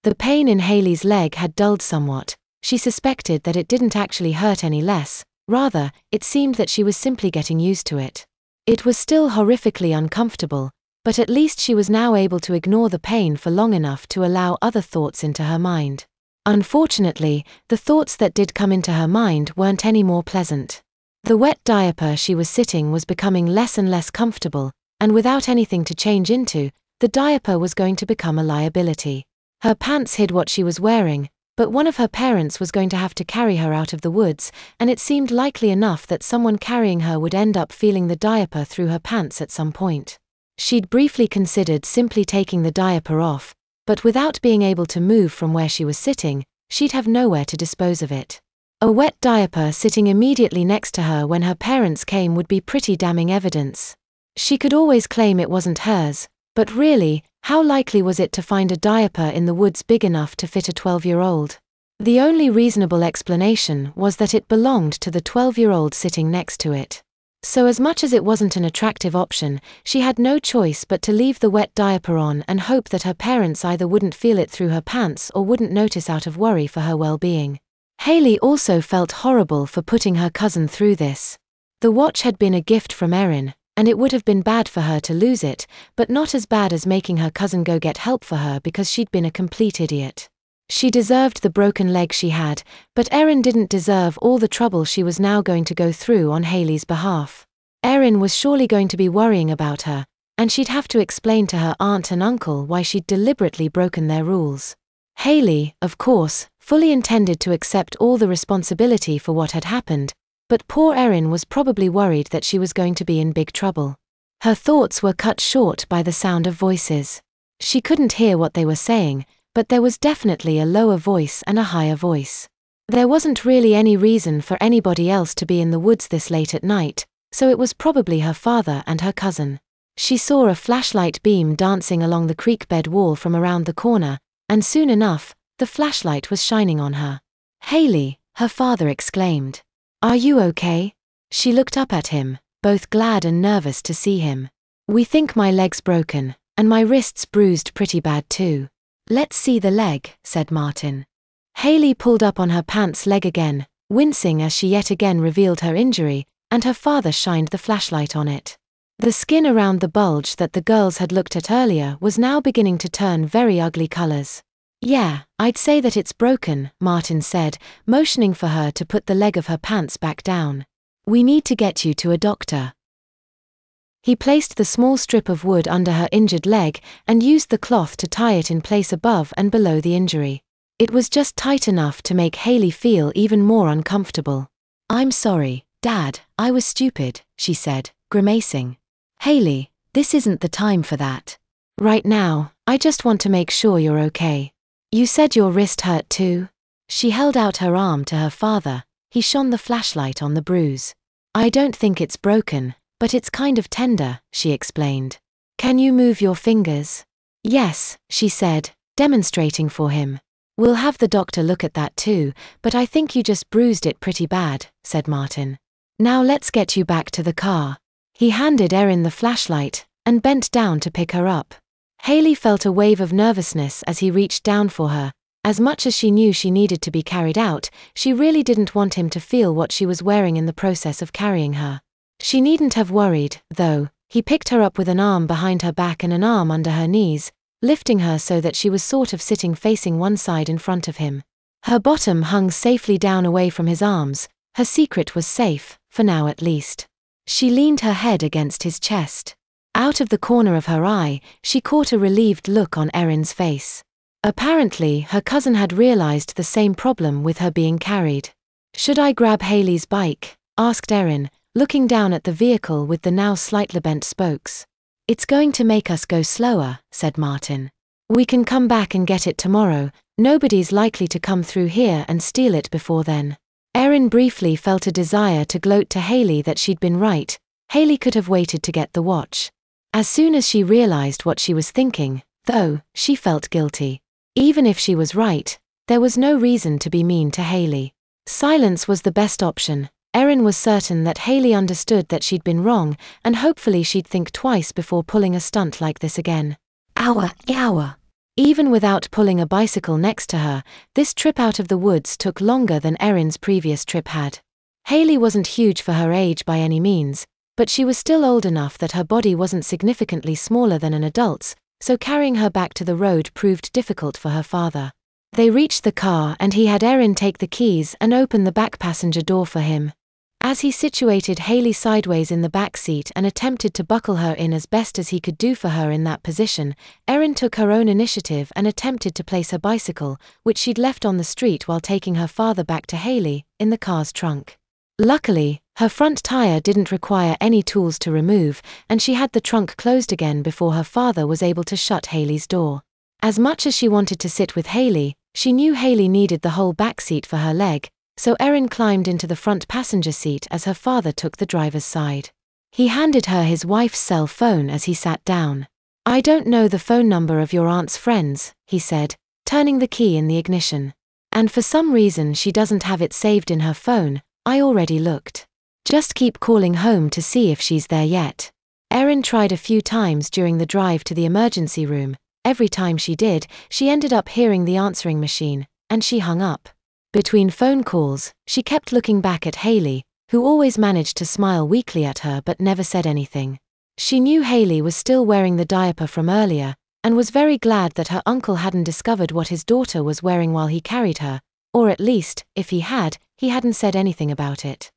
The pain in Hayley's leg had dulled somewhat. She suspected that it didn't actually hurt any less, rather, it seemed that she was simply getting used to it. It was still horrifically uncomfortable, but at least she was now able to ignore the pain for long enough to allow other thoughts into her mind. Unfortunately, the thoughts that did come into her mind weren't any more pleasant. The wet diaper she was sitting was becoming less and less comfortable, and without anything to change into, the diaper was going to become a liability. Her pants hid what she was wearing, but one of her parents was going to have to carry her out of the woods, and it seemed likely enough that someone carrying her would end up feeling the diaper through her pants at some point. She'd briefly considered simply taking the diaper off, but without being able to move from where she was sitting, she'd have nowhere to dispose of it. A wet diaper sitting immediately next to her when her parents came would be pretty damning evidence. She could always claim it wasn't hers, but really, how likely was it to find a diaper in the woods big enough to fit a 12-year-old? The only reasonable explanation was that it belonged to the 12-year-old sitting next to it. So as much as it wasn't an attractive option, she had no choice but to leave the wet diaper on and hope that her parents either wouldn't feel it through her pants or wouldn't notice out of worry for her well-being. Hayley also felt horrible for putting her cousin through this. The watch had been a gift from Erin, and it would have been bad for her to lose it, but not as bad as making her cousin go get help for her because she'd been a complete idiot. She deserved the broken leg she had, but Erin didn't deserve all the trouble she was now going to go through on Hayley's behalf. Erin was surely going to be worrying about her, and she'd have to explain to her aunt and uncle why she'd deliberately broken their rules. Hayley, of course, fully intended to accept all the responsibility for what had happened, but poor Erin was probably worried that she was going to be in big trouble. Her thoughts were cut short by the sound of voices. She couldn't hear what they were saying, but there was definitely a lower voice and a higher voice. There wasn't really any reason for anybody else to be in the woods this late at night, so it was probably her father and her cousin. She saw a flashlight beam dancing along the creek bed wall from around the corner, and soon enough, the flashlight was shining on her. "Hayley," her father exclaimed. "Are you okay?" She looked up at him, both glad and nervous to see him. "We think my leg's broken, and my wrist's bruised pretty bad too." "Let's see the leg," said Martin. Hayley pulled up on her pants leg again, wincing as she yet again revealed her injury, and her father shined the flashlight on it. The skin around the bulge that the girls had looked at earlier was now beginning to turn very ugly colors. "Yeah, I'd say that it's broken," Martin said, motioning for her to put the leg of her pants back down. "We need to get you to a doctor." He placed the small strip of wood under her injured leg and used the cloth to tie it in place above and below the injury. It was just tight enough to make Hayley feel even more uncomfortable. "I'm sorry, Dad, I was stupid," she said, grimacing. "Hayley, this isn't the time for that. Right now, I just want to make sure you're okay. You said your wrist hurt too?" She held out her arm to her father. He shone the flashlight on the bruise. "I don't think it's broken, but it's kind of tender," she explained. "Can you move your fingers?" "Yes," she said, demonstrating for him. "We'll have the doctor look at that too, but I think you just bruised it pretty bad," said Martin. "Now let's get you back to the car." He handed Erin the flashlight and bent down to pick her up. Hayley felt a wave of nervousness as he reached down for her. As much as she knew she needed to be carried out, she really didn't want him to feel what she was wearing in the process of carrying her. She needn't have worried, though. He picked her up with an arm behind her back and an arm under her knees, lifting her so that she was sort of sitting facing one side in front of him. Her bottom hung safely down away from his arms. Her secret was safe, for now at least. She leaned her head against his chest. Out of the corner of her eye, she caught a relieved look on Erin's face. Apparently, her cousin had realized the same problem with her being carried. "Should I grab Hayley's bike?" asked Erin, looking down at the vehicle with the now slightly bent spokes. "It's going to make us go slower," said Martin. "We can come back and get it tomorrow. Nobody's likely to come through here and steal it before then." Erin briefly felt a desire to gloat to Hayley that she'd been right. Hayley could have waited to get the watch. As soon as she realized what she was thinking, though, she felt guilty. Even if she was right, there was no reason to be mean to Hayley. Silence was the best option. Erin was certain that Hayley understood that she'd been wrong, and hopefully she'd think twice before pulling a stunt like this again. "Ow, ow." Even without pulling a bicycle next to her, this trip out of the woods took longer than Erin's previous trip had. Hayley wasn't huge for her age by any means, but she was still old enough that her body wasn't significantly smaller than an adult's, so carrying her back to the road proved difficult for her father. They reached the car and he had Erin take the keys and open the back passenger door for him. As he situated Hayley sideways in the back seat and attempted to buckle her in as best as he could do for her in that position, Erin took her own initiative and attempted to place her bicycle, which she'd left on the street while taking her father back to Hayley, in the car's trunk. Luckily, her front tire didn't require any tools to remove, and she had the trunk closed again before her father was able to shut Hayley's door. As much as she wanted to sit with Hayley, she knew Hayley needed the whole back seat for her leg, so Erin climbed into the front passenger seat as her father took the driver's side. He handed her his wife's cell phone as he sat down. "I don't know the phone number of your aunt's friends," he said, turning the key in the ignition. "And for some reason she doesn't have it saved in her phone. I already looked. Just keep calling home to see if she's there yet." Erin tried a few times during the drive to the emergency room. Every time she did, she ended up hearing the answering machine, and she hung up. Between phone calls, she kept looking back at Hayley, who always managed to smile weakly at her but never said anything. She knew Hayley was still wearing the diaper from earlier, and was very glad that her uncle hadn't discovered what his daughter was wearing while he carried her, or at least, if he had, he hadn't said anything about it.